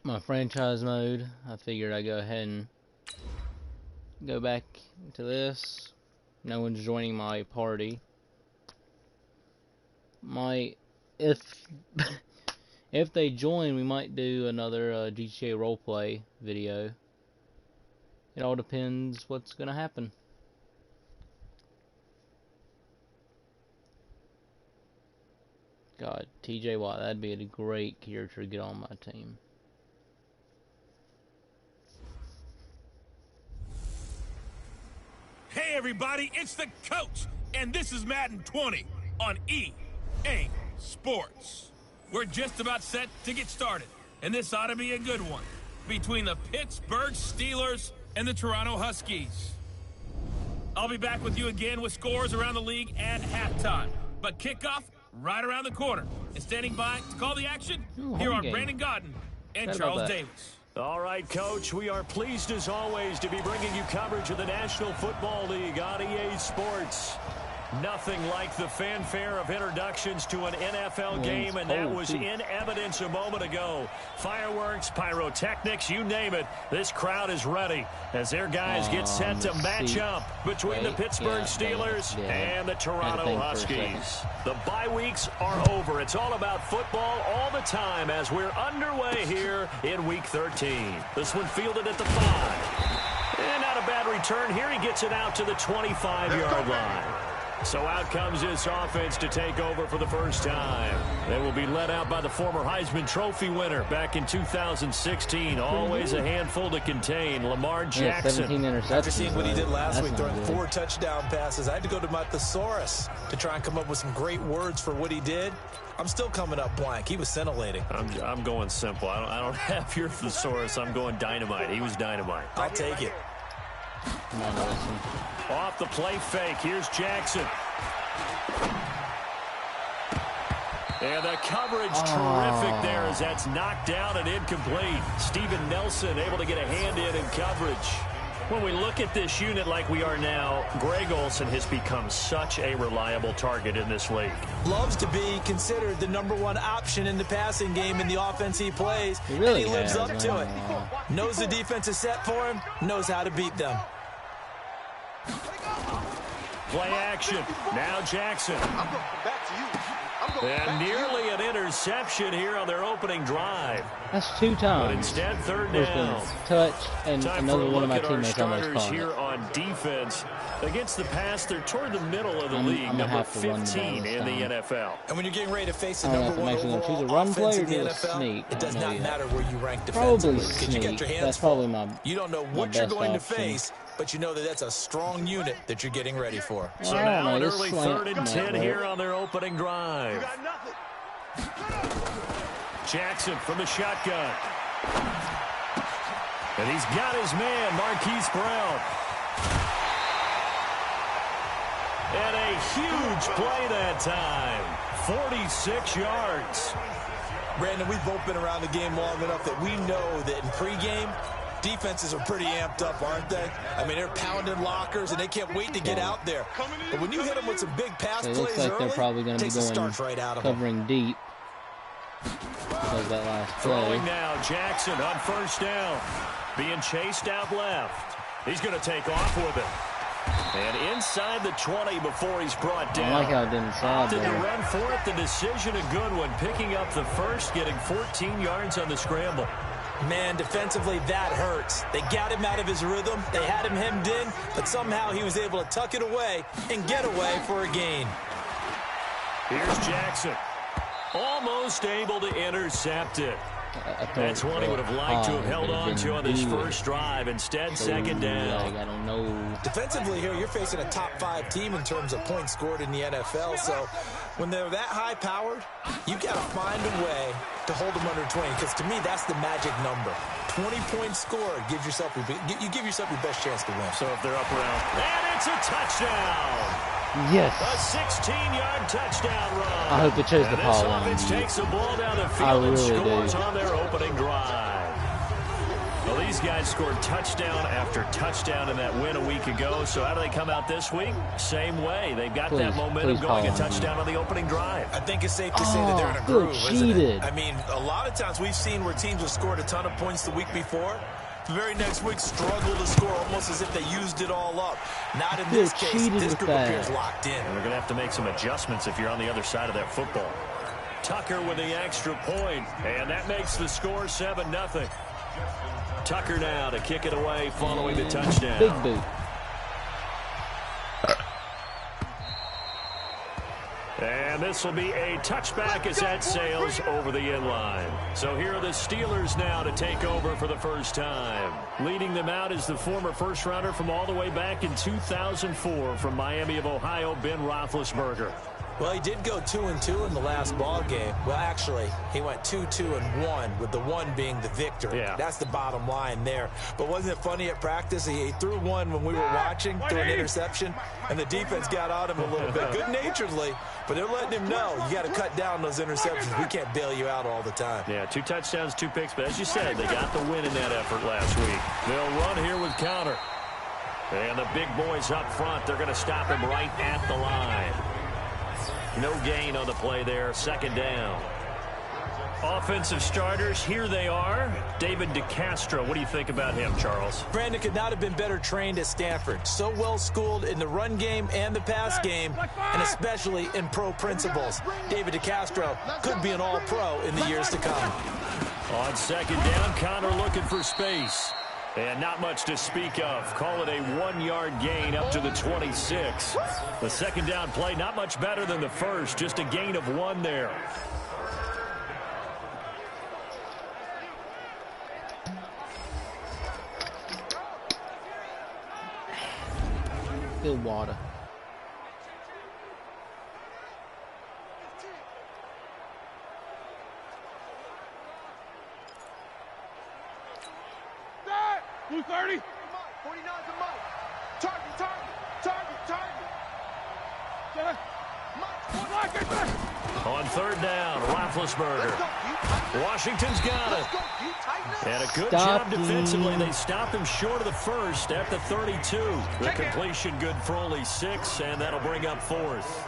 my franchise mode. I figured I'd go ahead and go back to this. No one's joining my party. If if they join, we might do another GTA roleplay video. It all depends what's gonna happen. God, TJ Watt, that'd be a great character to get on my team. Hey everybody, it's the coach, and this is Madden 20 on EA Sports. We're just about set to get started, and this ought to be a good one between the Pittsburgh Steelers and the Toronto Huskies. I'll be back with you again with scores around the league at halftime, but kickoff right around the corner. And standing by to call the action, here are Brandon Godden and Charles Davis. All right, Coach, we are pleased as always to be bringing you coverage of the National Football League on EA Sports. Nothing like the fanfare of introductions to an NFL game, and that was in evidence a moment ago. Fireworks, pyrotechnics, you name it. This crowd is ready as their guys get set to match up between the Pittsburgh Steelers and the Toronto Huskies. The bye weeks are over. It's all about football all the time as we're underway here in Week 13. This one fielded at the 5. And not a bad return here. He gets it out to the 25-yard line. So out comes this offense to take over for the first time. They will be led out by the former Heisman Trophy winner back in 2016. Always a handful to contain, Lamar Jackson. 17 interceptions. After seeing what he did last week, throwing 4 touchdown passes, I had to go to my thesaurus to try and come up with some great words for what he did. I'm still coming up blank. He was scintillating. I'm going simple. I don't have your thesaurus. I'm going dynamite. He was dynamite. I'll take it. Off the play fake, here's Jackson. And the coverage terrific there as that's knocked down and incomplete. Steven Nelson able to get a hand in coverage. When we look at this unit like we are now, Greg Olsen has become such a reliable target in this league. Loves to be considered the #1 option in the passing game in the offense he plays, and he lives up to it. Knows the defense is set for him, knows how to beat them. Play action. Now Jackson. And nearly an interception here on their opening drive. That's 2 times. But instead, third down. Touch, and Time another for a one of my look at our teammates almost starters caught here it. on defense. Against the pass, they're toward the middle of the league, number 15 in the NFL. And when you're getting ready to face the I don't know #1 if I'm actually overall going to choose a run offense play or in the do a NFL, sneak. it does not matter where you rank Probably defensively because you got sneak. your hands That's full. probably my You don't know what best you're going to option. face, but you know that that's a strong unit that you're getting ready for. So now an early 3rd and 10 here on their opening drive. Jackson from the shotgun. And he's got his man, Marquise Brown. And a huge play that time. 46 yards. Brandon, we've both been around the game long enough that we know that in pregame, defenses are pretty amped up, aren't they? I mean, they're pounding lockers, and they can't wait to get out there. But when you hit them with some big pass It plays looks like early, they're probably going to be takes the going starch right out of them. covering deep. Because that last play. Throwing now, Jackson on first down. Being chased out left. He's going to take off with it. And inside the 20 before he's brought down. I like how it didn't slide Opted to there. run for it. The decision a good one. Picking up the first, getting 14 yards on the scramble. Man, defensively, that hurts. They got him out of his rhythm. They had him hemmed in, but somehow he was able to tuck it away and get away for a gain. Here's Jackson. Almost able to intercept it. That's one he would have liked to have held on to on this first drive. Instead, second down. I don't know. Defensively here, you're facing a top 5 team in terms of points scored in the NFL. So when they're that high-powered, you got to find a way to hold them under 20. Because to me, that's the magic number. 20 points scored gives yourself you give yourself your best chance to win. So if they're up around, and it's a touchdown. Yes. A 16-yard touchdown run. I hope it chose the This ball line. offense takes the ball down the I field and really scores do. on their opening drive. Well, these these guys scored touchdown after touchdown in that win a week ago. So how do they come out this week? Same way. They've got that momentum going, a touchdown on the opening drive. I think it's safe to say that they're in a groove, isn't it? I mean, a lot of times we've seen where teams have scored a ton of points the week before. The very next week struggle to score almost as if they used it all up. Not in this case. This group appears locked in. And they're going to have to make some adjustments if you're on the other side of that football. Tucker with the extra point, and that makes the score 7-0. Tucker now to kick it away following the touchdown. Big boot. And this will be a touchback as that sails over the inline. So here are the Steelers now to take over for the first time. Leading them out is the former first-rounder from all the way back in 2004 from Miami of Ohio, Ben Roethlisberger. Well, he did go 2-2 in the last ball game. Well, actually, he went 2-2-1, with the one being the victor. Yeah. That's the bottom line there. But wasn't it funny at practice? He threw one when we were watching, threw an interception, and the defense got on him a little bit, good-naturedly. But they're letting him know, you got to cut down those interceptions. We can't bail you out all the time. Yeah, 2 touchdowns, 2 picks. But as you said, they got the win in that effort last week. They'll run here with counter. And the big boys up front, they're going to stop him right at the line. No gain on the play there, second down. Offensive starters, here they are. David DeCastro, what do you think about him, Charles? Brandon could not have been better trained at Stanford. So well schooled in the run game and the pass game, and especially in pro principles. David DeCastro could be an all-pro in the years to come. On second down, Connor looking for space. And not much to speak of. Call it a 1-yard gain up to the 26. The second down play, not much better than the first. Just a gain of 1 there. Good water. Blue 30. 49's a Mike. Target. On third down, Roethlisberger. Washington's got it. And a good job defensively. They stopped him short of the first at the 32. The completion good for only 6, and that'll bring up 4th.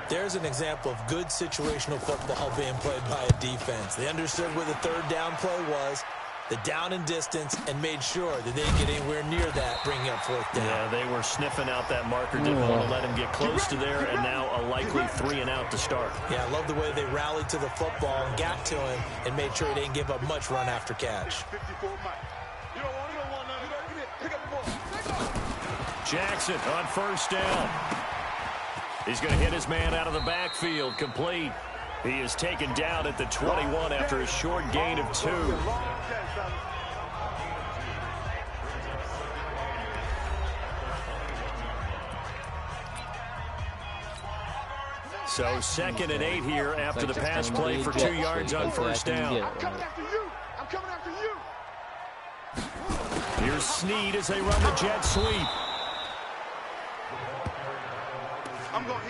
There's an example of good situational football being played by a defense. They understood where the third down play was, the down and distance, and made sure that they didn't get anywhere near that, bringing up 4th down. Yeah, they were sniffing out that marker, didn't want to let him get close to there, and now a likely 3-and-out to start. Yeah, I love the way they rallied to the football and got to him and made sure he didn't give up much run after catch. Jackson on first down. He's going to hit his man out of the backfield, complete. He is taken down at the 21 after a short gain of 2. So 2nd and 8 here after the pass play for 2 yards on first down. I'm coming after you. Here's Snead as they run the jet sweep.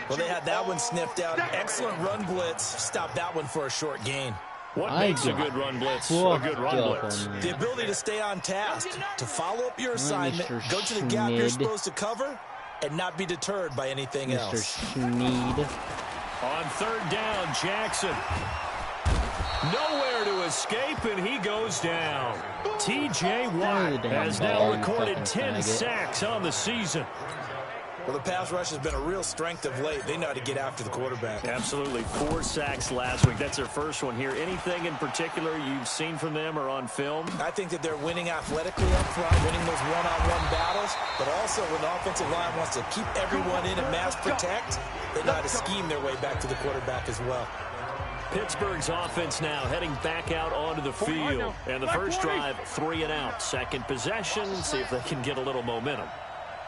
Well, they had that one sniffed out. Excellent run blitz. Stop that one for a short gain. What makes a good run blitz a good run blitz? The ability to stay on task, to follow up your assignment, go to the gap you're supposed to cover, and not be deterred by anything else. Snead. On third down, Jackson. Nowhere to escape, and he goes down. T.J. Watt has now recorded 10 sacks on the season. Well, the pass rush has been a real strength of late. They know how to get after the quarterback. Absolutely. 4 sacks last week. That's their first one here. Anything in particular you've seen from them or on film? I think that they're winning athletically up front, winning those one-on-one battles, but also when the offensive line wants to keep everyone in and mass protect, they know how to scheme their way back to the quarterback as well. Pittsburgh's offense now heading back out onto the field. And the first drive, 3-and-out. Second possession, see if they can get a little momentum.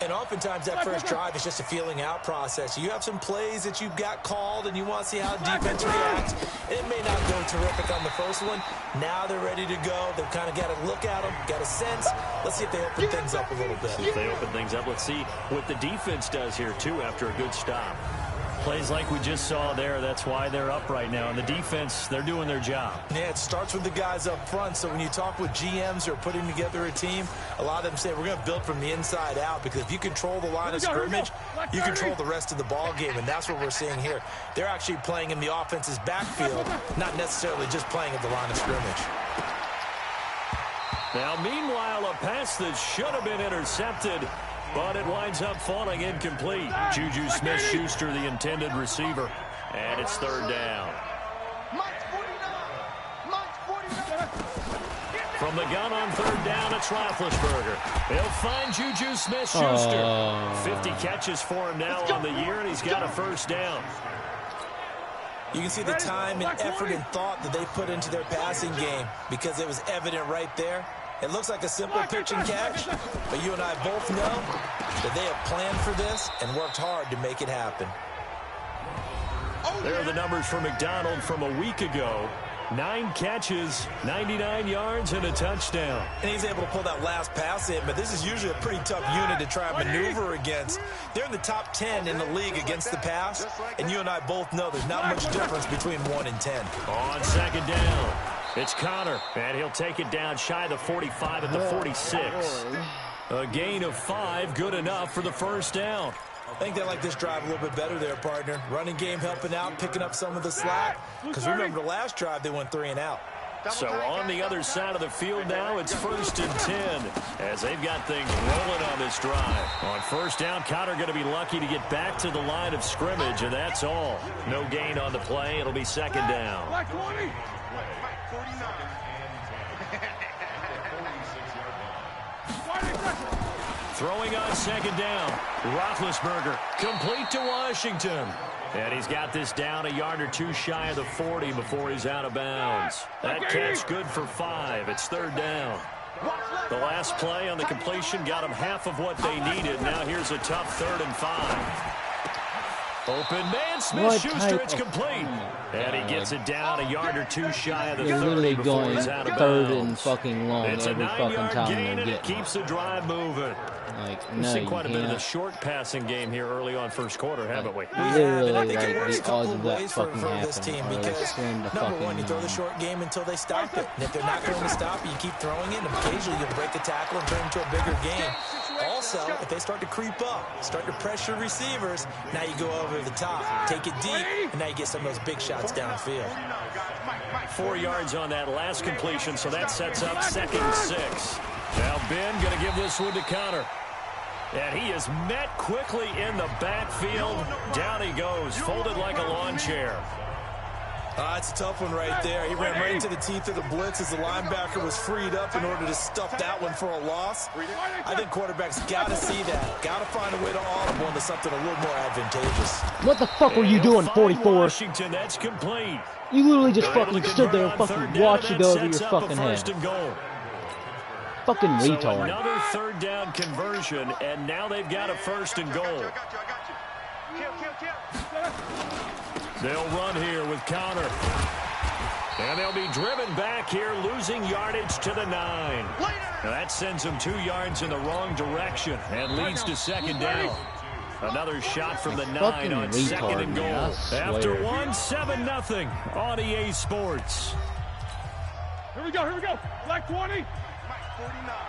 And oftentimes that first drive is just a feeling out process. You have some plays that you've got called and you want to see how defense reacts. It may not go terrific on the first one. Now they're ready to go. They've kind of got to look at them, got a sense. Let's see if they open things up a little bit. If they open things up, let's see what the defense does here, too, after a good stop. Plays like we just saw there, that's why they're up right now. And the defense, they're doing their job. Yeah, it starts with the guys up front. So when you talk with GMs who are putting together a team, a lot of them say we're going to build from the inside out, because if you control the line of scrimmage, you control the rest of the ball game, and that's what we're seeing here. They're actually playing in the offense's backfield, not necessarily just playing at the line of scrimmage. Now, meanwhile, a pass that should have been intercepted, but it winds up falling incomplete. Juju Smith-Schuster, the intended receiver, and it's third down. From the gun on third down, it's Roethlisberger. They'll find Juju Smith-Schuster. 50 catches for him now on the year, and he's got a first down. You can see the time and effort and thought that they put into their passing game, because it was evident right there. It looks like a simple pitch and catch, but you and I both know that they have planned for this and worked hard to make it happen. There are the numbers for McDonald from a week ago. 9 catches, 99 yards, and a touchdown. And he's able to pull that last pass in, but this is usually a pretty tough unit to try and maneuver against. They're in the top 10 in the league against the pass, and you and I both know there's not much difference between 1 and 10. On second down, it's Connor, and he'll take it down shy of the 45 at the 46. A gain of 5, good enough for the first down. I think they like this drive a little bit better there, partner. Running game helping out, picking up some of the slack. Because remember, the last drive, they went 3 and out. So on the other side of the field now, it's 1st and 10 as they've got things rolling on this drive. On first down, Connor going to be lucky to get back to the line of scrimmage, and that's all. No gain on the play. It'll be second down. Throwing on second down, Roethlisberger, complete to Washington. And he's got this down a yard or 2 shy of the 40 before he's out of bounds. That catch good for 5. It's third down. The last play on the completion got them half of what they needed. Now here's a tough 3rd and 5. Open man, Smith-Schuster, it's complete. And he gets it down a yard or 2 shy of the 30 before he's out of bounds. Third and fucking long it's every fucking time gain, they and get it keeps the drive moving. Like, We've no, seen quite a bit of the can't. short passing game here early on first quarter, haven't we? Literally, I think like, it works a the couple odds of of that ways for fucking this happen team, are because extreme to number one, you throw the fucking short game until they stop it. And if they're not going to stop it, you keep throwing it, and occasionally you'll break a tackle and turn into a bigger game. Also, if they start to creep up, start to pressure receivers, now you go over the top, take it deep, and now you get some of those big shots downfield. 4 yards on that last completion, so that sets up 2nd and 6. Now Ben going to give this one to Connor. And he is met quickly in the backfield. Down he goes, folded like a lawn chair. It's a tough one right there. He ran right into the teeth of the blitz as the linebacker was freed up in order to stuff that one for a loss. I think quarterbacks got to see that. Got to find a way to audible into something a little more advantageous. What the fuck were you doing, 44? Washington, that's complete. You literally just fucking stood there and fucking watched it go over your fucking head. Fucking So retard. another 3rd down conversion, and now they've got a 1st and goal. They'll run here with Connor. And they'll be driven back here, losing yardage to the 9. Now that sends them 2 yards in the wrong direction and leads to second down. Another shot from the 9 on 2nd and goal. After 1, 7-0 on EA Sports. Here we go. Black 20.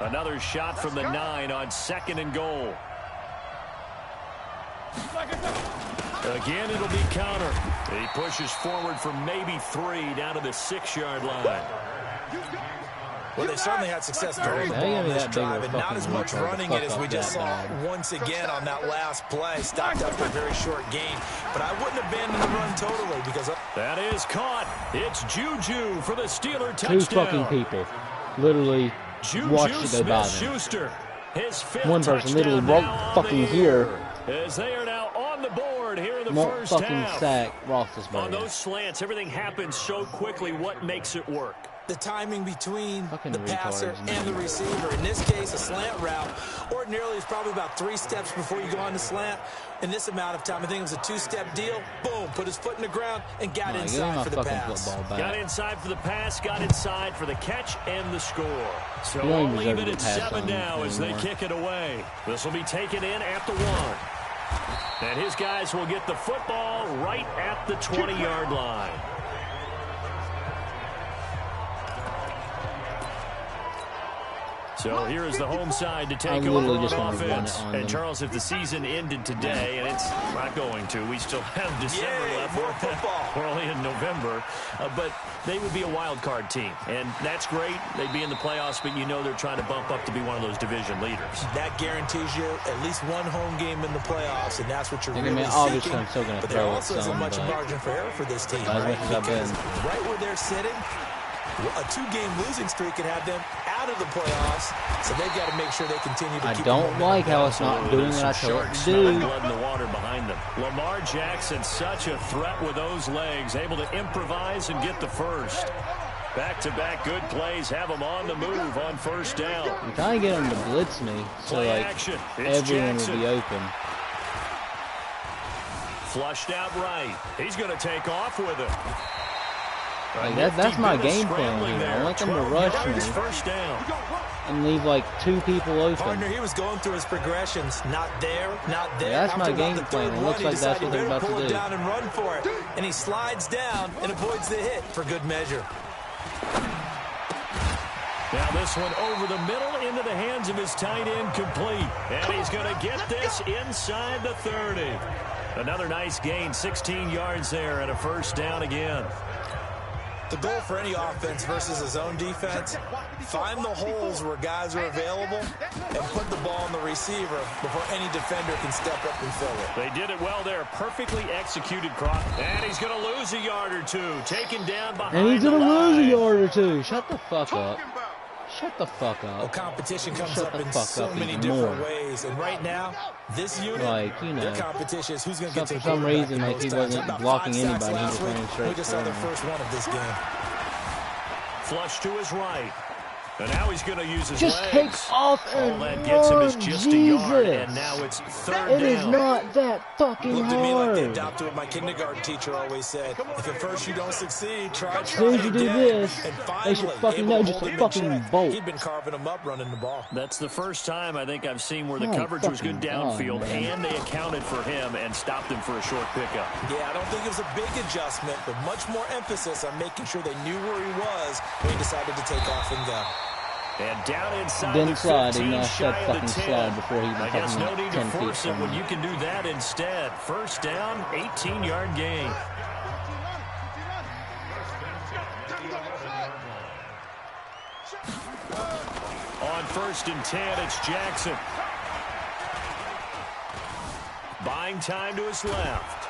Another shot from the 9 on 2nd and goal. Again, it'll be Connor. He pushes forward for maybe 3 down to the 6-yard line. Well, they certainly had success throwing the ball on this drive, and not as much running it as we just saw once again on that last play. Stopped up for a very short gain, but I wouldn't abandon the run totally because that is caught. It's Juju for the Steeler touchdown. 2 fucking people literally watched it go by them. Schuster, his 5th One person literally won't fucking hear. As they are now on the board here in the Won't first fucking half. sack On Roethlisberger. those slants, everything happens so quickly. What makes it work? the timing between Fucking the passer retards, and the receiver. In this case, a slant route ordinarily is probably about 3 steps before you go on the slant. In this amount of time, I think it was a 2-step deal. Boom, put his foot in the ground and got inside for the pass. Got inside for the pass, got inside for the catch and the score. So One we'll leave it deserved at to pass 7 on now as they anymore. kick it away. This will be taken in at the 1. And his guys will get the football right at the 20-yard line. So here is the home side to take over on offense. And Charles, if the season ended today, and it's not going to, we still have December left. More football. We're only in November. But they would be a wild card team. And that's great. They'd be in the playoffs, but you know they're trying to bump up to be one of those division leaders. That guarantees you at least one home game in the playoffs, and that's what you're really obviously seeking. I'm still gonna but there throw also isn't much margin for error for this team, right? Because right where they're sitting, a 2-game losing streak could have them out of the playoffs, so they've got to make sure they continue to keep. I don't like how it's not doing what I told it to do. Blood in the water behind them. Lamar Jackson, such a threat with those legs, able to improvise and get the first. Back-to-back good plays have them on the move on first down. I'm trying to get them to blitz me, so like everyone will be open. Flushed out right. He's going to take off with it. Like that's my game plan here. I want them to rush me first down and leave like 2 people open. Partner, he was going through his progressions. Not there, not there. Yeah, that's my game plan. It looks like that's what they're about to do. Pull it down and run for it. And he slides down and avoids the hit for good measure. Now this one over the middle into the hands of his tight end, complete. And he's going to get this inside the 30. Another nice gain, 16 yards there and a first down again. The goal for any offense versus his own defense, find the holes where guys are available and put the ball on the receiver before any defender can step up and fill it. They did it well there. Perfectly executed, Croc. And he's going to lose a yard or two. Taken down behind the line. And he's going to lose a yard or two. Shut the fuck up. Shut the fuck up. Well, competition comes up in so many different ways. And right now, this unit, like, you know, their competition is who's going to get to the for some reason, like, he wasn't blocking anybody. He was running straight. We just saw their first one of this game. Flush to his right. And now he's going to use his just legs. Take off and all that gets him is just a yard, and now it's third down. It is not that fucking Looked hard. to me like they adopted what my kindergarten teacher always said. If at first you don't succeed, try as soon as you do this, and they should fucking know just to fucking bolt. He'd been carving them up running the ball. That's the first time I think I've seen where the coverage was good downfield, and they accounted for him and stopped him for a short pickup. Yeah, I don't think it was a big adjustment, but much more emphasis on making sure they knew where he was when he decided to take off and go. And down inside didn't the slide, 15, even though I shy said of fucking the 10. slide before he even I guess no fucking need 10 to force feet it from when me. you can do that instead. First down, 18-yard gain. On first and 10, it's Jackson. Buying time to his left.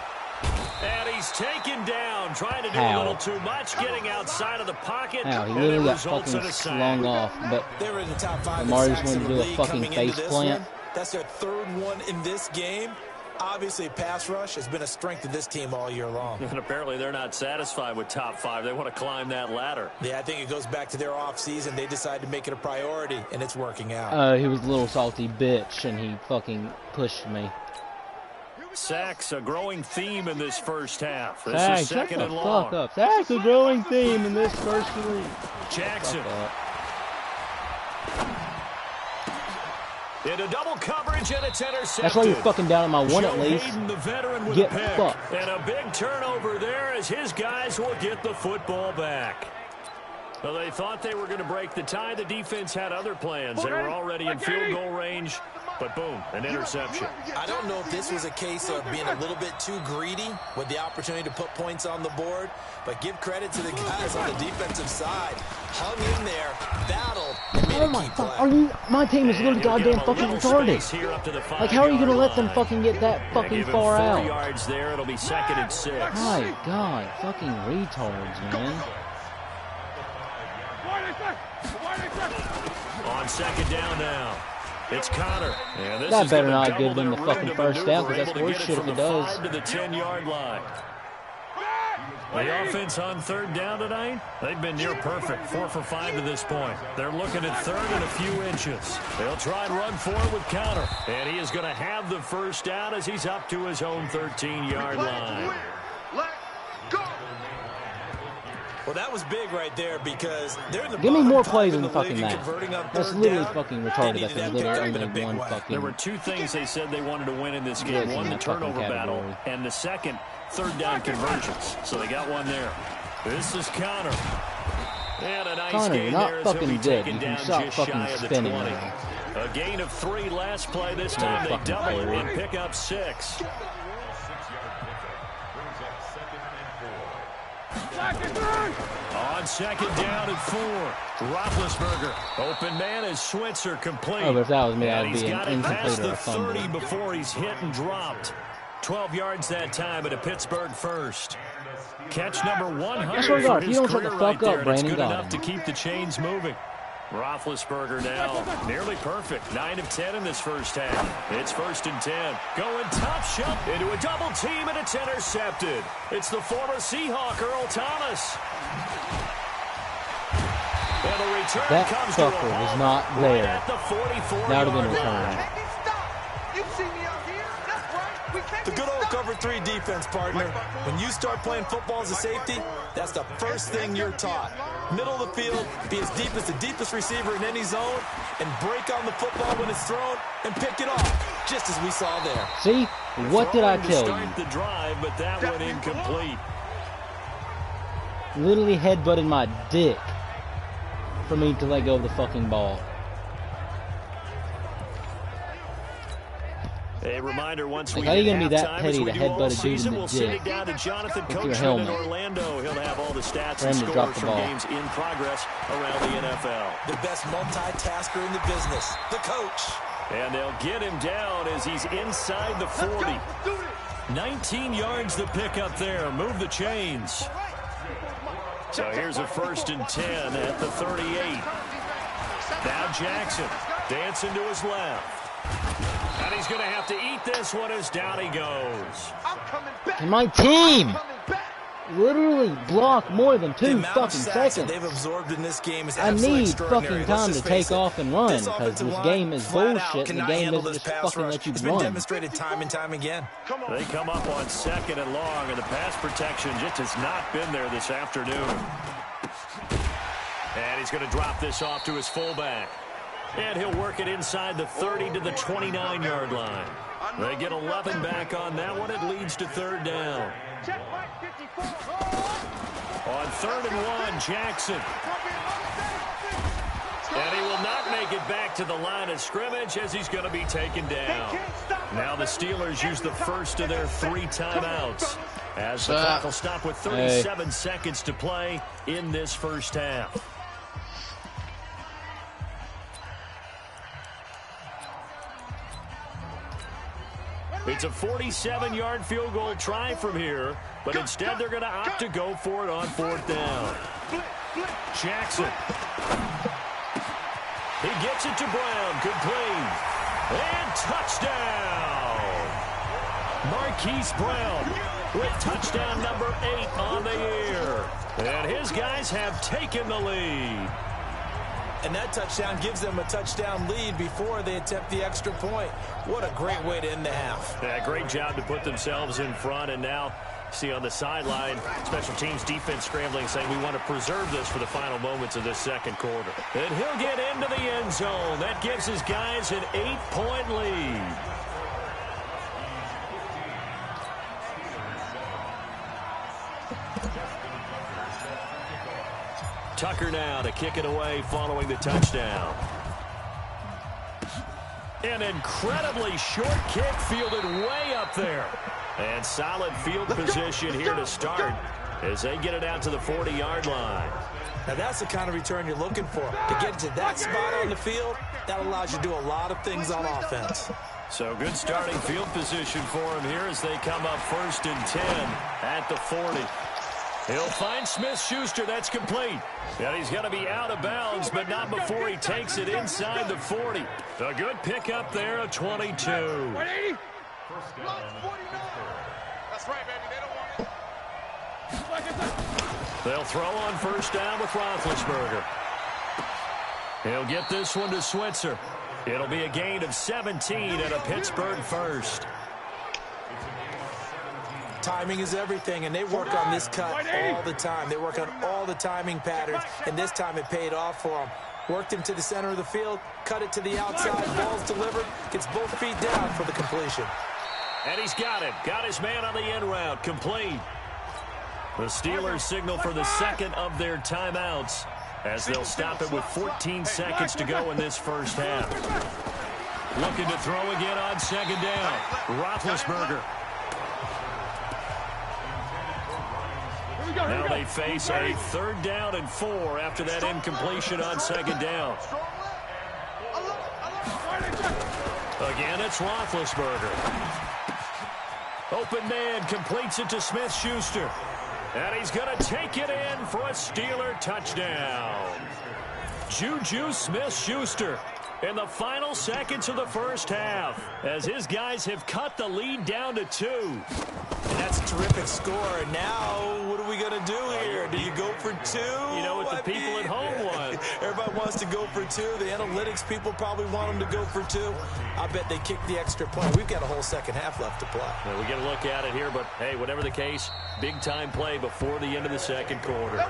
And he's taken down, trying to do a little too much, getting outside of the pocket. He literally got fucking slung off, but they were in the top 5 Lamar just wanted to do a fucking face plant. That's their third one in this game. Obviously, pass rush has been a strength of this team all year long. And apparently they're not satisfied with top 5. They want to climb that ladder. Yeah, I think it goes back to their offseason. They decided to make it a priority, and it's working out. He was a little salty bitch, and he fucking pushed me. Sacks a growing theme in this first half. This Sacks, is second shut and the long. fuck up. Sacks a growing theme in this first week. Jackson. Into double coverage, and it's intercepted. That's why you're fucking down at my one at least. Hayden, the veteran, with Get a pick. fucked. And a big turnover there as his guys will get the football back. Well, they thought they were going to break the tie. The defense had other plans. They were already in field goal range, but boom, an interception. I don't know if this was a case of being a little bit too greedy with the opportunity to put points on the board, but give credit to the guys on the defensive side. Hung in there, battled, and made a key play. My team is literally goddamn fucking retarded. Like, how are you going to let them fucking get that fucking far out? 4 yards there. It'll be second and 6. My God, fucking retards, man. On second down now. It's Connor. And this That is better gonna not give them the double fucking their first room down, to because that's maneuver, worse able to shit get if it from the does. 5 to the 10-yard line. The offense on third down tonight, they've been near perfect. 4 for 5 to this point. They're looking at third and a few inches. They'll try and run forward with Connor. And he is going to have the first down as he's up to his own 13-yard line. Well, Well, that was big right there because they're in the Give me more plays in than fucking that. That's literally fucking retarded. That there's literally only one fucking. There were two things they said they wanted to win in this game. One, the turnover battle, and the second, third down conversions. So they got one there. This is Connor. And a nice Connor, gain you're not there as fucking he'll be good. taken You down can stop just fucking shy of the spinning 20. now. A gain of 3 last play. This time they double it and pick up 6. On second down at 4. Roethlisberger. Open man is Switzer, complete. Oh, but if that was me, and I'd be an incomplete or a fumble. 30 before he's hit and dropped. 12 yards that time at a Pittsburgh first. Catch number 100 for God, if his you don't shut career the right fuck up, there. And it's Brandon, good got enough to keep the chains moving. Roethlisberger now nearly perfect. 9 of 10 in this first half. It's 1st and 10. Going top shelf into a double team, and it's intercepted. It's the former Seahawk, Earl Thomas. And the return That comes fucker to a was halt not right there. at the 44-yard That would have been line. returned. The good old cover 3 defense, partner. When you start playing football as a safety, that's the first thing you're taught. Middle of the field, be as deep as the deepest receiver in any zone, and break on the football when it's thrown and pick it off, just as we saw there. See? What did I tell Start you? the drive, but that one incomplete. Literally headbutted my dick for me to let go of the fucking ball. A reminder, once we Like, how you hit gonna be that halftime, petty as we to do all headbutt a dude season, in the we'll send dick it down to Jonathan with your Coachman in helmet Orlando. He'll have all the stats for and him to drop scores the from ball? games in progress around the NFL. The best multitasker in the business, the coach. And they'll get him down as he's inside the 40. 19 yards the pick up there. Move the chains. So here's a 1st and 10 at the 38. Now Jackson dancing to his left. And he's going to have to eat this one as down he goes. And my team literally blocked more than 2 fucking seconds. They've absorbed in this game is I absolutely need extraordinary. fucking time Let's to just face take it. off and run This because offensive this line game is flat out bullshit and the cannot game handle isn't this just pass fucking rush. let you It's been run. demonstrated time and time again. They come up on 2nd and long, and the pass protection just has not been there this afternoon. And he's going to drop this off to his fullback. And he'll work it inside the 30 to the 29-yard line. They get 11 back on that one. It leads to 3rd down. On 3rd and 1, Jackson. And he will not make it back to the line of scrimmage as he's going to be taken down. Now the Steelers use the first of their 3 timeouts as the clock will stop with 37 seconds to play in this first half. It's a 47-yard field goal try from here, but instead they're going to opt to go for it on 4th down. Jackson. He gets it to Brown. Good play. And touchdown. Marquise Brown with touchdown number 8 on the year. And his guys have taken the lead. And that touchdown gives them a touchdown lead before they attempt the extra point. What a great way to end the half. Yeah, great job to put themselves in front. And now, see on the sideline, special teams defense scrambling, saying we want to preserve this for the final moments of this second quarter. And he'll get into the end zone. That gives his guys an 8-point lead. Tucker now to kick it away following the touchdown. An incredibly short kick fielded way up there. And solid field position here to start as they get it out to the 40-yard line. Now that's the kind of return you're looking for. To get to that spot on the field, that allows you to do a lot of things on offense. So good starting field position for him here as they come up 1st and 10 at the 40. He'll find Smith-Schuster. That's complete. And he's going to be out of bounds, but not before he takes it inside the 40. A good pickup there, a 22. 180. That's right, baby. They don't want it. They'll throw on 1st down with Roethlisberger. He'll get this one to Switzer. It'll be a gain of 17 and a Pittsburgh first. Timing is everything, and they work on this cut all the time. They work on all all the timing patterns, and this time it paid off for him. Worked him to the center of the field, cut it to the outside, ball's delivered, gets both feet down for the completion. And he's got him. Got his man on the end route, complete. The Steelers signal for the second of their timeouts as they'll stop it with 14 seconds to go in this first half. Looking to throw again on second down. Roethlisberger. Now they face a 3rd down and 4 after that incompletion on second down. Again, it's Roethlisberger. Open man completes it to Smith-Schuster. And he's going to take it in for a Steeler touchdown. Juju Smith-Schuster in the final seconds of the first half as his guys have cut the lead down to 2. And that's a terrific score. And now, what are we going to do here? Do you go for 2? You know what the people at home want. Everybody wants to go for 2. The analytics people probably want them to go for 2. I bet they kick the extra point. We've got a whole second half left to play. Well, we get a look at it here, but, hey, whatever the case, big-time play before the end of the second quarter.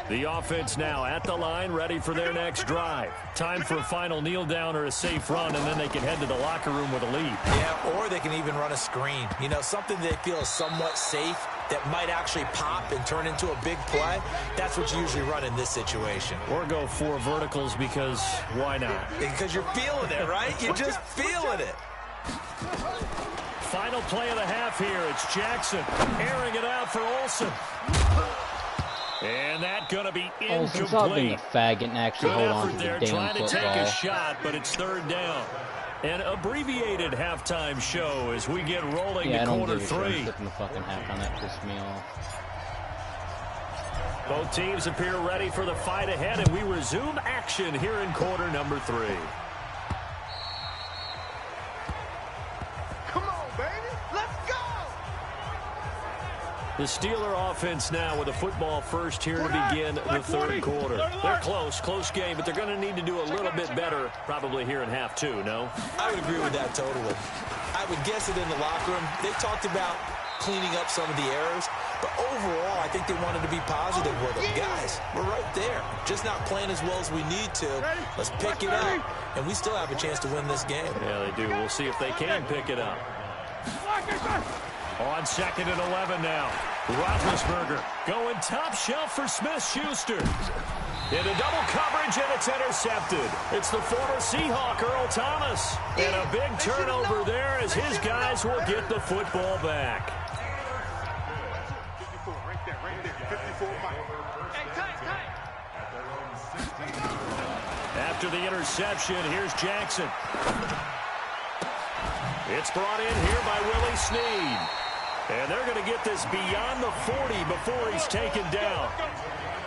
The offense now at the line, ready for their next drive. Time for a final kneel down or a safe run, and then they can head to the locker room with a lead. Yeah, or they can even run a screen. You know, something they feel is somewhat safe that might actually pop and turn into a big play. That's what you usually run in this situation. Or go 4 verticals because why not? Because you're feeling it, right? You're just feeling it. Final play of the half here. It's Jackson airing it out for Olsen. And that's going to be Olsen, stop being a incomplete. faggot and actually Good hold on effort to there, the damn trying to take football. a shot, but it's 3rd down. An abbreviated halftime show as we get rolling Yeah, I to don't quarter give a shit. 3. Skip in the fucking halftime. That pissed me off. Both teams appear ready for the fight ahead, and we resume action here in quarter number 3. Come on, baby. Let's go. The Steeler offense now with a football first here to begin the 3rd quarter. They're close game, but they're going to need to do a little bit better probably here in half 2, no? I would agree with that totally. I would guess it in the locker room. They talked about cleaning up some of the errors, but overall, I think they wanted to be positive with them. Guys, we're right there. Just not playing as well as we need to. Let's pick it up, and we still have a chance to win this game. Yeah, they do. We'll see if they can pick it up. On 2nd and 11 now. Roethlisberger going top shelf for Smith-Schuster. Into double coverage, and it's intercepted. It's the former Seahawk, Earl Thomas. And a big turnover there as his guys will get the football back. 54, right there, 54, Mike. Hey, tight. After the interception, here's Jackson. It's brought in here by Willie Snead. And they're going to get this beyond the 40 before he's taken down.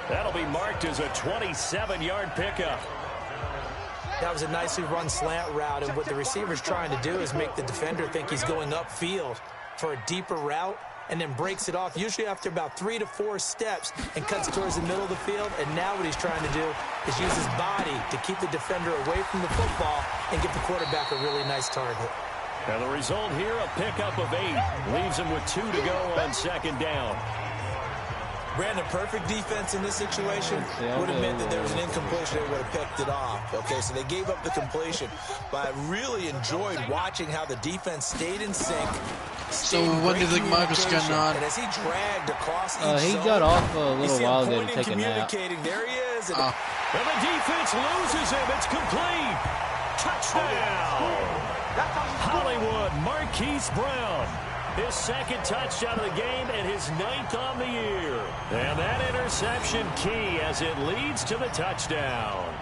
That'll be marked as a 27-yard pickup. That was a nicely run slant route, and what the receiver's trying to do is make the defender think he's going upfield for a deeper route, and then breaks it off, usually after about 3 to 4 steps, and cuts towards the middle of the field. And now what he's trying to do is use his body to keep the defender away from the football and give the quarterback a really nice target. And the result here, a pickup of 8. Leaves him with 2 to go on 2nd down. Brandon, perfect defense in this situation would have meant that there was an incompletion. They would have picked it off. Okay, so they gave up the completion. But I really enjoyed watching how the defense stayed in sync. So what do you think Marcus got on? And as he dragged across each He zone, got off a you little see while him ago to pointing, take a nap. communicating. There he is. And And the defense loses him. It's complete. Touchdown. Hollywood Marquise Brown. His 2nd touchdown of the game and his 9th on the year. And that interception key as it leads to the touchdown.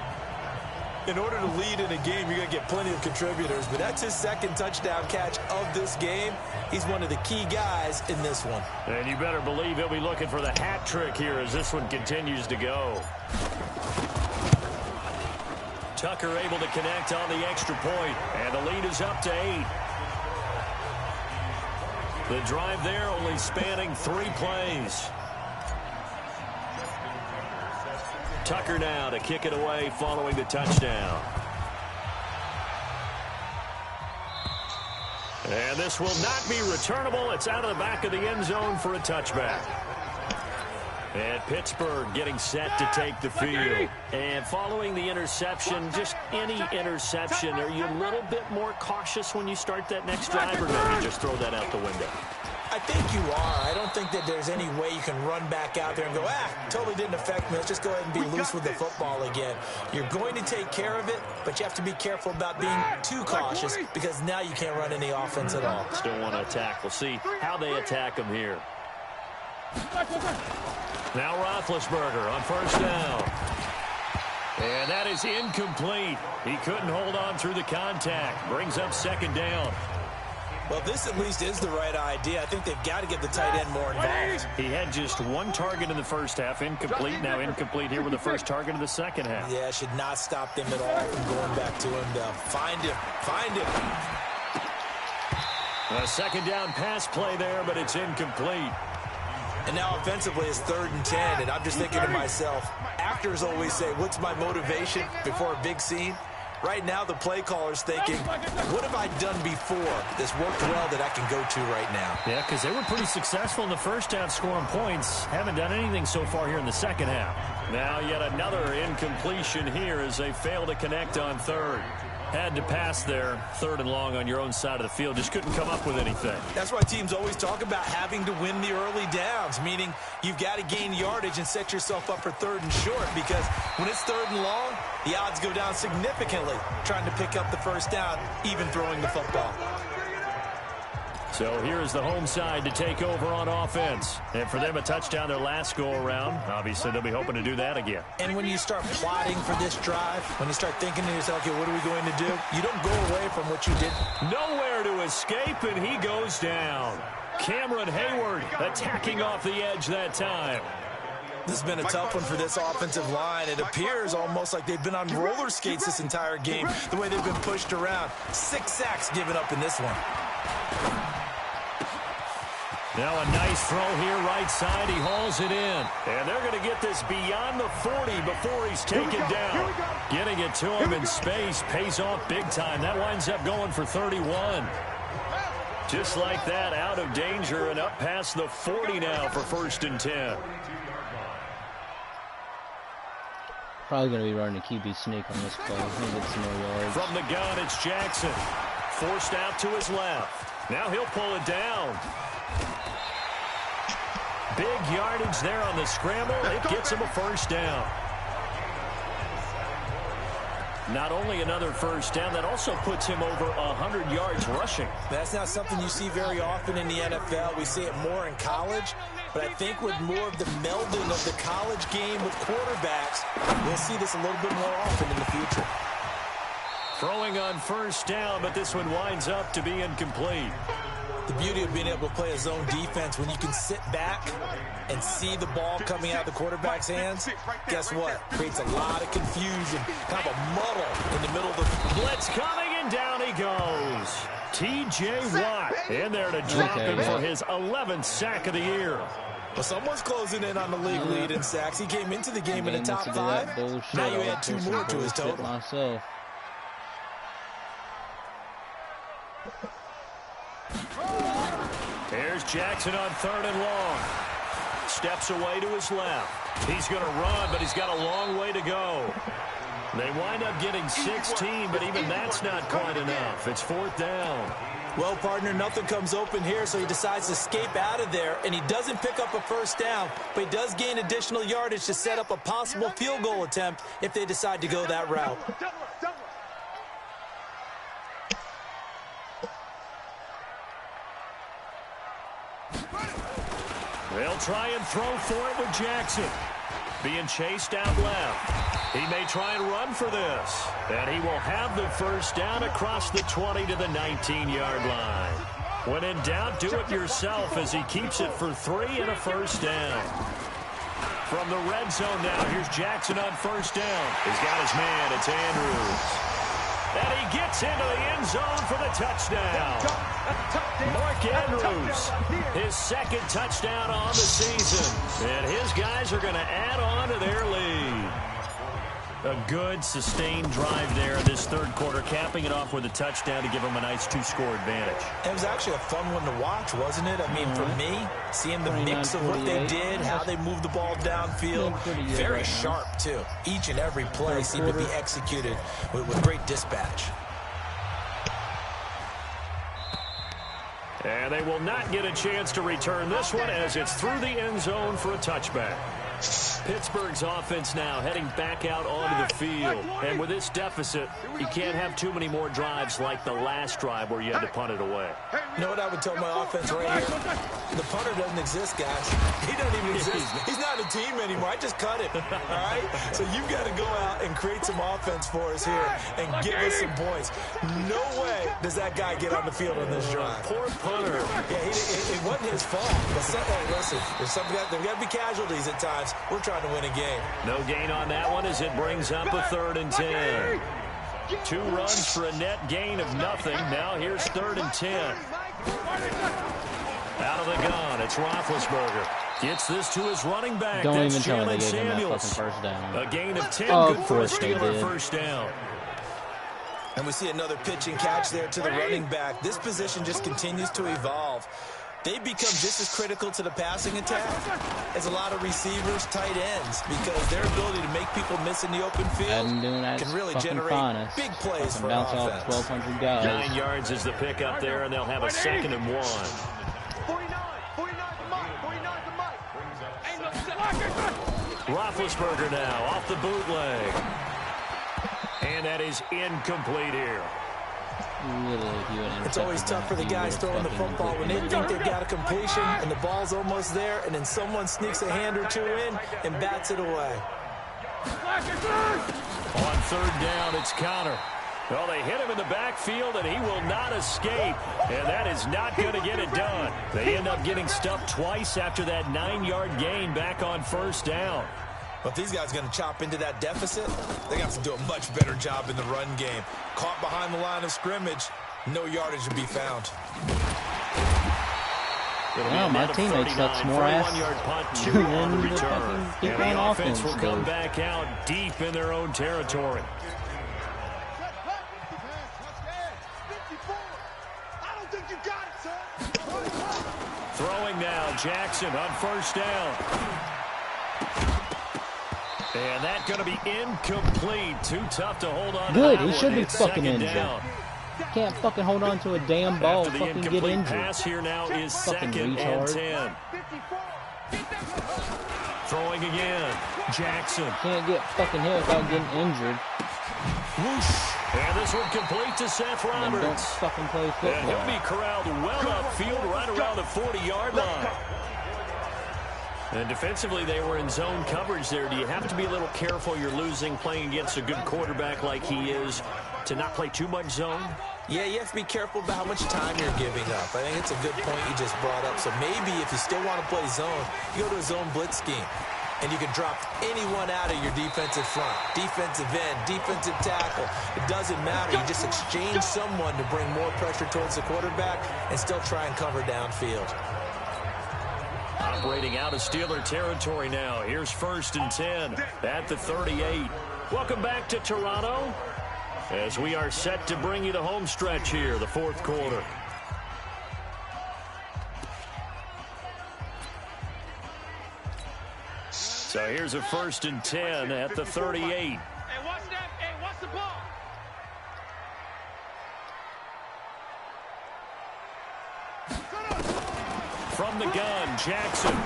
in order to lead in a game, you're going to get plenty of contributors. But that's his 2nd touchdown catch of this game. He's one of the key guys in this one. And you better believe he'll be looking for the hat trick here as this one continues to go. Tucker able to connect on the extra point, and the lead is up to 8. The drive there only spanning 3 plays. Tucker now to kick it away following the touchdown. And this will not be returnable. It's out of the back of the end zone for a touchback. And Pittsburgh getting set to take the field. And following the interception, just any interception, are you a little bit more cautious when you start that next drive, or no, you just throw that out the window? I think you are. I don't think that there's any way you can run back out there and go, totally didn't affect me. Let's just go ahead and be loose with the football again. You're going to take care of it, but you have to be careful about being too cautious because now you can't run any offense at all. Still want to attack. We'll see how they attack them here. Now Roethlisberger on first down. And that is incomplete. He couldn't hold on through the contact. Brings up second down. Well, this at least is the right idea. I think they've got to get the tight end more involved. He had just one target in the first half, incomplete. Now incomplete here with the first target of the second half. Yeah, should not stop them at all from going back to him. Find him. A second down pass play there, but it's incomplete. And now offensively it's 3rd and 10, and I'm just thinking to myself, actors always say, what's my motivation before a big scene? Right now, the play caller's thinking, what have I done before that's worked well that I can go to right now? Yeah, because they were pretty successful in the first half scoring points. Haven't done anything so far here in the second half. Now yet another incompletion here as they fail to connect on third. Had to pass there, 3rd and long on your own side of the field. Just couldn't come up with anything. That's why teams always talk about having to win the early downs, meaning you've got to gain yardage and set yourself up for 3rd and short, because when it's 3rd and long, the odds go down significantly trying to pick up the first down, even throwing the football. So here's the home side to take over on offense. And for them, a touchdown their last go-around. Obviously, they'll be hoping to do that again. And when you start plotting for this drive, when you start thinking to yourself, okay, what are we going to do? You don't go away from what you did. Nowhere to escape, and he goes down. Cameron Hayward attacking off the edge that time. This has been a tough one for this offensive line. It appears almost like they've been on roller skates this entire game, the way they've been pushed around. 6 sacks given up in this one. Now a nice throw here right side. He hauls it in. And they're going to get this beyond the 40 before he's taken down. Getting it to him in space pays off big time. That winds up going for 31. Just like that, out of danger and up past the 40 now for 1st and 10. Probably going to be running a QB sneak on this play. He'll get some more yards. From the gun, it's Jackson. Forced out to his left. Now he'll pull it down. Big yardage there on the scramble. It gets him a first down. Not only another first down, that also puts him over 100 yards rushing. That's not something you see very often in the NFL. We see it more in college. But I think with more of the melding of the college game with quarterbacks, we'll see this a little bit more often in the future. Throwing on first down, but this one winds up to be incomplete. The beauty of being able to play a zone defense, when you can sit back and see the ball coming out of the quarterback's hands, guess what? Creates a lot of confusion, kind of a muddle in the middle of the blitz coming, and down he goes. T.J. Watt in there to drop him for his 11th sack of the year. Well, someone's closing in on the league lead in sacks. He came into the game in the top 5. Now you add 2 more to his total. Myself. Here's Jackson on 3rd and long. Steps away to his left. He's going to run, but he's got a long way to go. They wind up getting 16, but even that's not quite enough. It's 4th down. Well, partner, nothing comes open here, so he decides to escape out of there, and he doesn't pick up a first down, but he does gain additional yardage to set up a possible field goal attempt if they decide to go that route. They'll try and throw for it with Jackson. Being chased out left. He may try and run for this. And he will have the first down across the 20 to the 19-yard line. When in doubt, do it yourself as he keeps it for 3 and a first down. From the red zone now, here's Jackson on first down. He's got his man. It's Andrews. And he gets into the end zone for the touchdown. Mark Andrews, his 2nd touchdown on the season. And his guys are going to add on to their lead. A good, sustained drive there in this third quarter, capping it off with a touchdown to give them a nice 2-score advantage. It was actually a fun one to watch, wasn't it? I mean, for me, seeing the mix of what they did, how they moved the ball downfield, very sharp, too. Each and every play seemed to be executed with great dispatch. And they will not get a chance to return this one as it's through the end zone for a touchback. Pittsburgh's offense now heading back out onto the field. And with this deficit, you can't have too many more drives like the last drive where you had to punt it away. You know what I would tell my offense right here? The punter doesn't exist, guys. He doesn't even exist. He's not a team anymore. I just cut him, all right? So you've got to go out and create some offense for us here and give us some points. No way does that guy get on the field on this drive. Poor punter. Yeah, it wasn't his fault. But hey, listen, there's got to be casualties at times. We're trying to win a game. No gain on that one as it brings up a 3rd and 10. 2 runs for a net gain of nothing. Now here's 3rd and 10. Out of the gun, it's Roethlisberger. Gets this to his running back. Don't That's even tell me Jalen they gave him that Samuels. fucking first down. A gain of 10, Oh, good of for a course they Steeler did. first down. And we see another pitch and catch there to the running back. This position just continues to evolve. They become just as critical to the passing attack as a lot of receivers, tight ends, because their ability to make people miss in the open field can really generate big plays for bounce offense. off 1,200 guys. 9 yards is the pickup there, and they'll have a 2nd and 1. 49, Roethlisberger now off the bootleg. And that is incomplete here. It's always tough for the guys throwing the football when they think they've got a completion and the ball's almost there, and then someone sneaks a hand or two in and bats it away. On 3rd down, it's Connor. Well, they hit him in the backfield, and he will not escape. And that is not going to get it done. They end up getting stuffed twice after that 9-yard gain back on 1st down. But if these guys are going to chop into that deficit, they got to do a much better job in the run game. Caught behind the line of scrimmage, no yardage to be found. Wow, my teammates got some more ass on the return. and the offense will come back out deep in their own territory. Throwing now, Jackson on 1st down. And that's going to be incomplete. Too tough to hold on. Good, to he should be It's fucking 2nd injured. down. Can't fucking hold on to a damn ball. After the Fucking get incomplete injured. pass here now is Fucking 2nd and retard. 10. Throwing again. Jackson. Can't get fucking hit without getting injured. Whoosh. And this one complete to Seth And don't Roberts. fucking play And football. he'll be corralled well upfield right around the 40-yard line. And defensively, they were in zone coverage there. Do you have to be a little careful? You're losing playing against a good quarterback like he is to not play too much zone? Yeah, you have to be careful about how much time you're giving up. I think it's a good point you just brought up. So maybe if you still want to play zone, you go to a zone blitz scheme. And you can drop anyone out of your defensive front, defensive end, defensive tackle. It doesn't matter. You just exchange someone to bring more pressure towards the quarterback and still try and cover downfield. Operating out of Steeler territory now. Here's 1st and 10 at the 38. Welcome back to Toronto as we are set to bring you the home stretch here, the 4th quarter. So here's a 1st and 10 at the 38. Hey, watch that. Hey, watch the ball. From the gun, Jackson.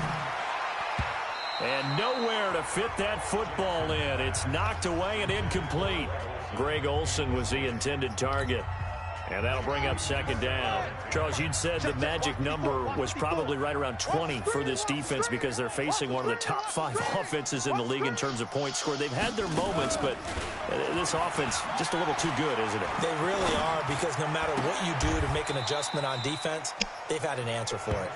And nowhere to fit that football in. It's knocked away and incomplete. Greg Olsen was the intended target. And that'll bring up 2nd down. Charles, you'd said the magic number was probably right around 20 for this defense because they're facing one of the top 5 offenses in the league in terms of points scored. They've had their moments, but this offense just a little too good, isn't it? They really are, because no matter what you do to make an adjustment on defense, they've had an answer for it.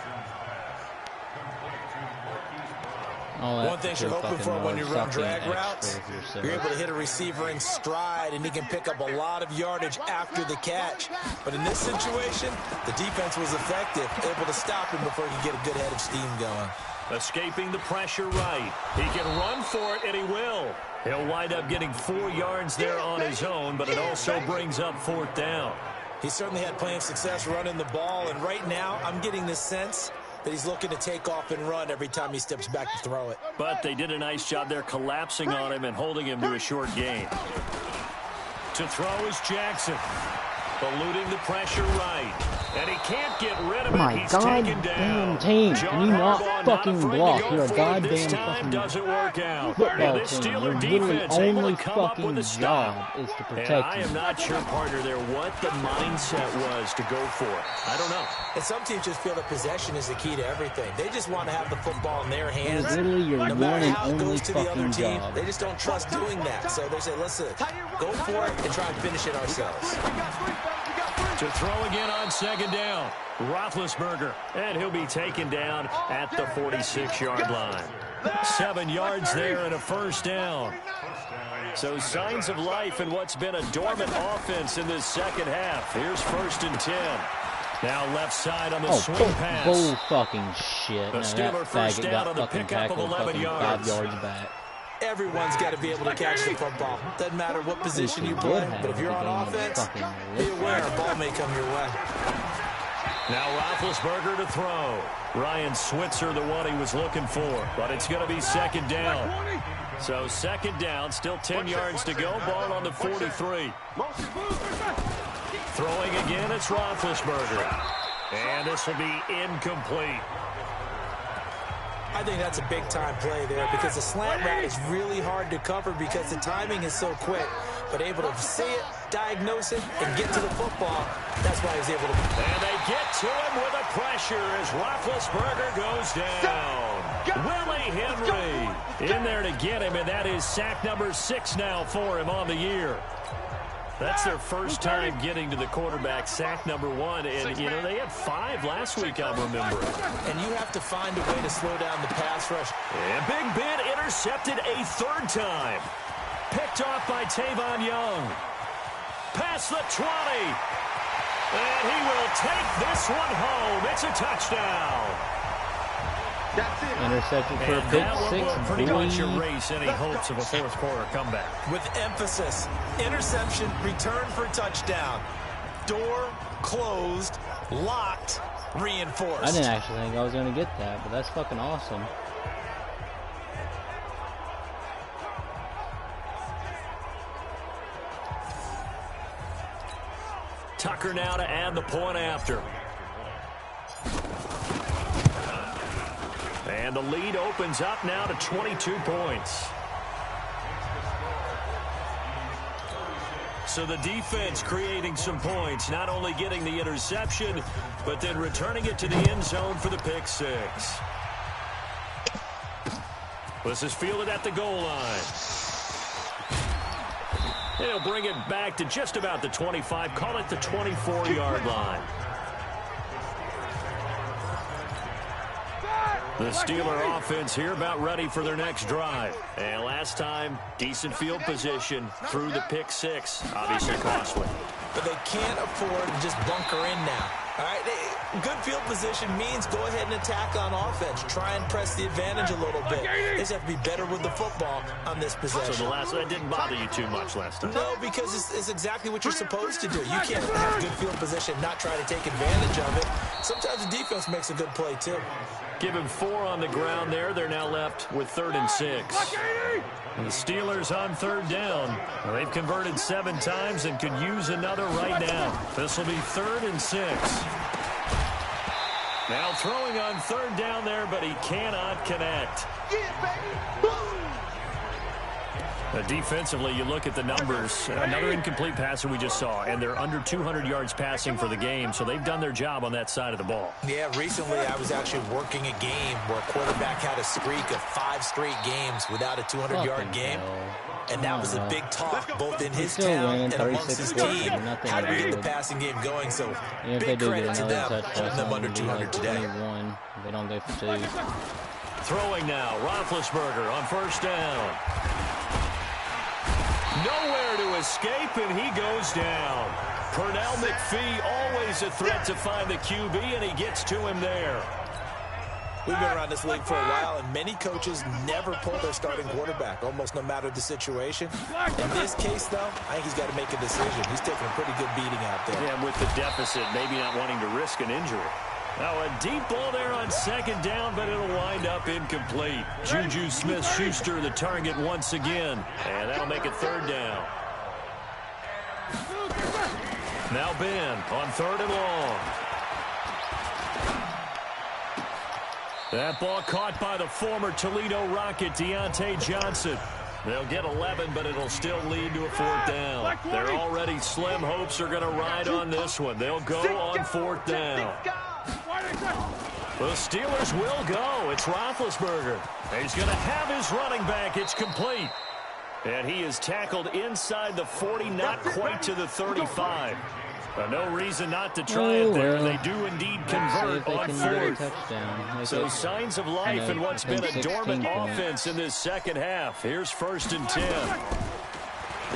One thing you're hoping for when you run drag routes, you're able to hit a receiver in stride, and he can pick up a lot of yardage after the catch. But in this situation, the defense was effective, able to stop him before he could get a good head of steam going. Escaping the pressure right. He can run for it, and he will. He'll wind up getting 4 yards there on his own, but it also brings up 4th down. He certainly had plenty of success running the ball, and right now I'm getting the sense that he's looking to take off and run every time he steps back to throw it. But they did a nice job there collapsing on him and holding him to a short gain. To throw is Jackson. Eluding the pressure right. And he can't get rid of it. My He's taken down. goddamn team. John Can you not Harbaugh fucking afraid to block? go You're a for it. goddamn This time fucking doesn't work out. football And this team. Your Steeler literally defense able only to come up fucking with a stop. job is to And protect I you. am not sure, partner, there what the mindset was to go for it. I don't know. And some teams just feel that possession is the key to everything. They just want to have the football in their hands. It's literally your No one matter and how it only goes to the other fucking team, job. they just don't trust doing that. So they say, listen, go for it and try and finish it ourselves. To throw again on 2nd down. Roethlisberger, and he'll be taken down at the 46-yard line. 7 yards there and a 1st down. So signs of life in what's been a dormant offense in this second half. Here's 1st and 10. Now left side on the swing pass. Bull fucking shit. The Now Steeler that first faggot down got on the fucking pickup of tackled 11 fucking yards. 5 yards back. Everyone's got to be able to catch the football. Doesn't matter what position you play, but if you're on offense, be aware a ball may come your way. Now Roethlisberger to throw. Ryan Switzer, the one he was looking for, but it's going to be 2nd down. So 2nd down, still 10 yards to go. Ball on the 43. Throwing again, it's Roethlisberger. And this will be incomplete. I think that's a big-time play there because the slant route is really hard to cover because the timing is so quick. But able to see it, diagnose it, and get to the football, that's why he was able to. And they get to him with a pressure as Roethlisberger goes down. Willie Henry in there to get him, and that is sack number 6 now for him on the year. That's their first time getting to the quarterback, sack number 1. And, you know, they had 5 last week, I remember. And you have to find a way to slow down the pass rush. And Big Ben intercepted a 3rd time. Picked off by Tavon Young. Past the 20. And he will take this one home. It's a touchdown. Intercepted for a And pick that one 6. will pretty much boy. erase any hopes of a 4th quarter comeback. With emphasis, interception, return for touchdown. Door closed, locked, reinforced. I didn't actually think I was going to get that, but that's fucking awesome. Tucker now to add the point after. And the lead opens up now to 22 points. So the defense creating some points, not only getting the interception, but then returning it to the end zone for the pick 6. This is fielded at the goal line. He'll bring it back to just about the 25, call it the 24-yard line. The Steeler offense here about ready for their next drive. And last time, decent field position through the pick 6. Obviously costly. But they can't afford to just bunker in now. All right, good field position means go ahead and attack on offense. Try and press the advantage a little bit. They just have to be better with the football on this possession. So that didn't bother you too much last time? No, because it's exactly what you're supposed to do. You can't have good field position, not try to take advantage of it. Sometimes the defense makes a good play, too. Give him 4 on the ground there. They're now left with 3rd and 6. And the Steelers on 3rd down. Well, they've converted 7 times and could use another right now. This will be 3rd and 6. Now throwing on 3rd down there, but he cannot connect. Defensively, you look at the numbers. Another incomplete passer we just saw, and they're under 200 yards passing for the game, so they've done their job on that side of the ball. Yeah, recently I was actually working a game where a quarterback had a streak of 5 straight games without a 200-yard game. And that was a big talk, both in his town and amongst his team. How do we get the passing game going? So big credit to them, holding them under 200 today. They don't go for 2. Throwing now, Roethlisberger on 1st down. Nowhere to escape, and he goes down. Pernell McPhee, always a threat to find the QB, and he gets to him there. We've been around this league for a while, and many coaches never pull their starting quarterback, almost no matter the situation. In this case, though, I think he's got to make a decision. He's taking a pretty good beating out there. Yeah, with the deficit, maybe not wanting to risk an injury. Now a deep ball there on second down, but it'll wind up incomplete. Juju Smith-Schuster the target once again, and that'll make it third down. Now Ben on third and long. That ball caught by the former Toledo Rocket, Deontay Johnson. They'll get 11, but it'll still lead to a fourth down. They're already slim hopes are going to ride on this one. They'll go on fourth down. The Steelers will go. It's Roethlisberger. He's going to have his running back. It's complete. And he is tackled inside the 40, not quite to the 35. No reason not to try it there. They do indeed convert on fourth. So signs of life in what's been a dormant offense in this second half. Here's 1st and 10.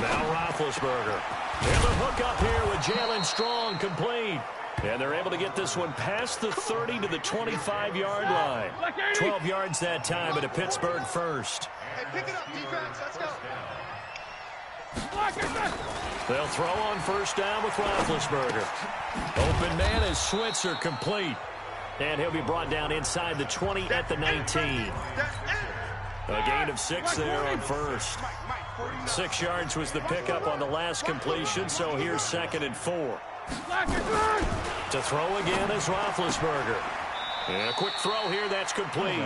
Now Roethlisberger. And the hook up here with Jalen Strong, complete. And they're able to get this one past the 30 to the 25-yard line. 12 yards that time, but a Pittsburgh first. Hey, pick it up, defense. Let's go. They'll throw on first down with Roethlisberger. Open man is Switzer, complete. And he'll be brought down inside the 20 at the 19. A gain of 6 there on first. 6 yards was the pickup on the last completion, so here's 2nd and 4. To throw again is Roethlisberger. And a quick throw here, that's complete.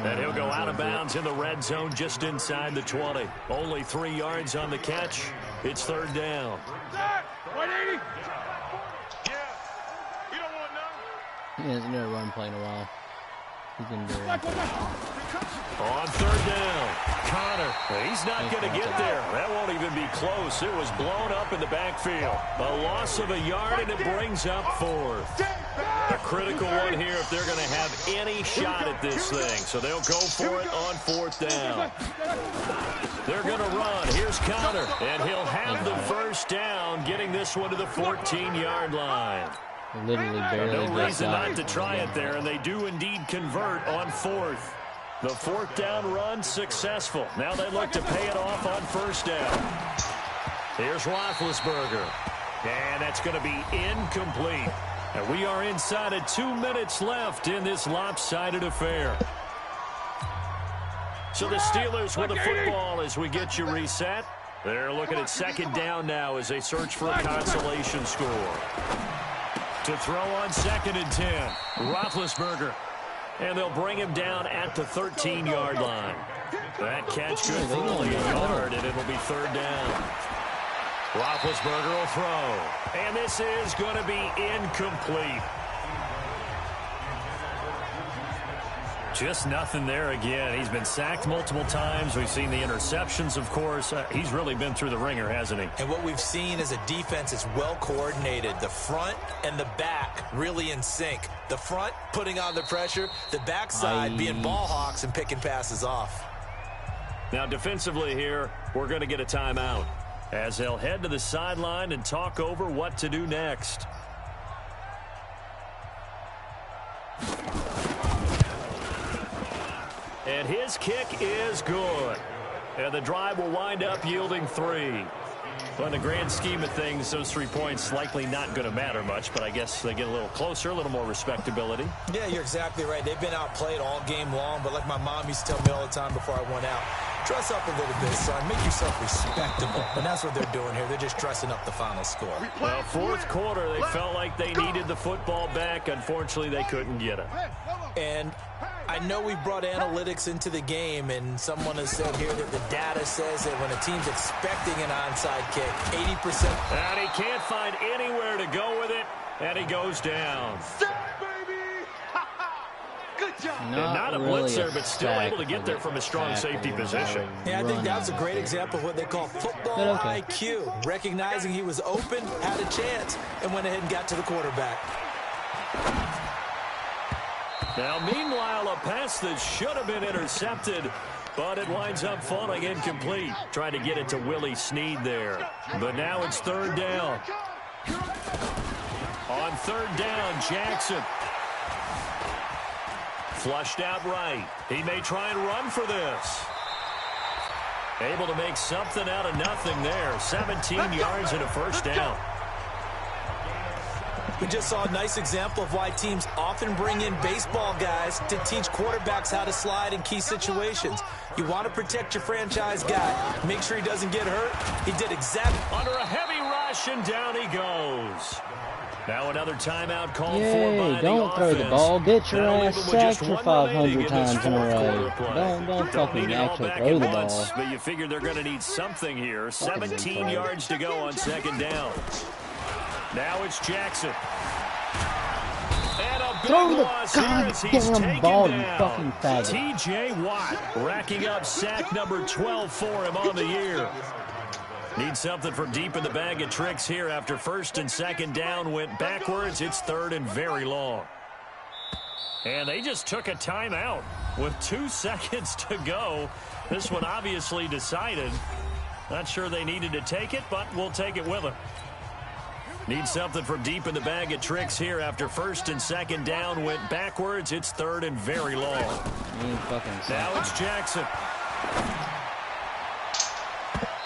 And he'll go out of bounds in the red zone just inside the 20. Only 3 yards on the catch. It's third down. 180. Yeah. You don't want none. He hasn't done a run play in a while. He can do it. On third down, Connor. He's not going to get there. That won't even be close. It was blown up in the backfield. A loss of a yard, and it brings up fourth. A critical one here if they're going to have any shot at this thing. So they'll go for it on fourth down. They're going to run. Here's Connor, and he'll have the first down, getting this one to the 14-yard line. Literally barely. No reason not to try it there, and they do indeed convert on fourth. The fourth down run successful. Now they look to pay it off on first down. Here's Roethlisberger. And that's going to be incomplete. And we are inside of 2 minutes left in this lopsided affair. So the Steelers with the football as we get you reset. They're looking at second down now as they search for a consolation score. To throw on 2nd and 10. Roethlisberger. And they'll bring him down at the 13-yard line. That catch good for only a yard, and it'll be third down. Roethlisberger will throw. And this is going to be incomplete. Just nothing there again. He's been sacked multiple times. We've seen the interceptions, of course. He's really been through the ringer, hasn't he? And what we've seen is a defense is well coordinated. The front and the back really in sync. The front putting on the pressure. The backside being ball hawks and picking passes off. Now defensively here, we're going to get a timeout as they'll head to the sideline and talk over what to do next. And his kick is good. And the drive will wind up yielding 3. Well, in the grand scheme of things, those 3 points likely not going to matter much, but I guess they get a little closer, a little more respectability. Yeah, you're exactly right. They've been outplayed all game long, but like my mom used to tell me all the time before I went out, dress up a little bit, son. Make yourself respectable. And that's what they're doing here. They're just dressing up the final score. Well, fourth quarter, they felt like they needed the football back. Unfortunately, they couldn't get it. And I know we brought analytics into the game, and someone has said here that the data says that when a team's expecting an onside kick, 80%. And he can't find anywhere to go with it, and he goes down. Good job. Not a really blitzer, but still able to get there from a strong sack, safety position. Yeah, I think that was a great example of what they call football IQ. Recognizing he was open, had a chance, and went ahead and got to the quarterback. Now, meanwhile, a pass that should have been intercepted, but it winds up falling incomplete. Trying to get it to Willie Snead there. But now it's third down. On third down, Jackson. Flushed out right. He may try and run for this. Able to make something out of nothing there. 17 yards and a first down. We just saw a nice example of why teams often bring in baseball guys to teach quarterbacks how to slide in key situations. You want to protect your franchise guy. Make sure he doesn't get hurt. He did exactly. Under a heavy rush, and down he goes. Now another timeout called for by the don't throw the ball. Get your That'll leave ass them with just sacked for one 500 remaining in this times in a fourth row. quarter play. Don't fucking need it all actually back throw at the once, ball. but you figure they're going to need something here. 17 yards to go on second down. Now it's Jackson. And a big Throw the loss here as he's goddamn taken ball, you down. fucking faggot. T.J. Watt racking up sack number 12 for him on the year. Need something from deep in the bag of tricks here after first and second down went backwards. It's third and very long. And they just took a timeout with 2 seconds to go. This one obviously decided. Not sure they needed to take it, but we'll take it with them. Need something from deep in the bag of tricks here after first and second down went backwards. It's third and very long. Now it's Jackson.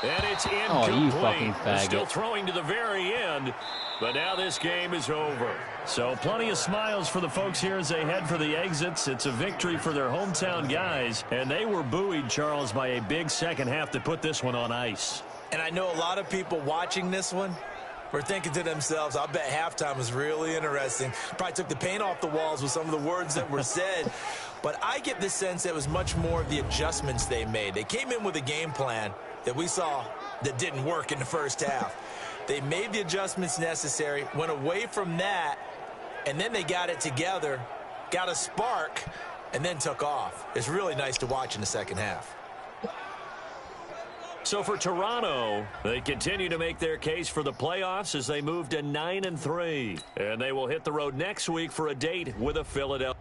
And it's incomplete. You fucking faggot. Still throwing to the very end, but now this game is over. So plenty of smiles for the folks here as they head for the exits. It's a victory for their hometown guys, and they were buoyed, Charles, by a big second half to put this one on ice. And I know a lot of people watching this one were thinking to themselves, I bet halftime was really interesting. Probably took the paint off the walls with some of the words that were said. But I get the sense that it was much more of the adjustments they made. They came in with a game plan that we saw that didn't work in the first half. They made the adjustments necessary, went away from that, and then they got it together, got a spark, and then took off. It's really nice to watch in the second half. So for Toronto, they continue to make their case for the playoffs as they move to 9-3. And they will hit the road next week for a date with a Philadelphia.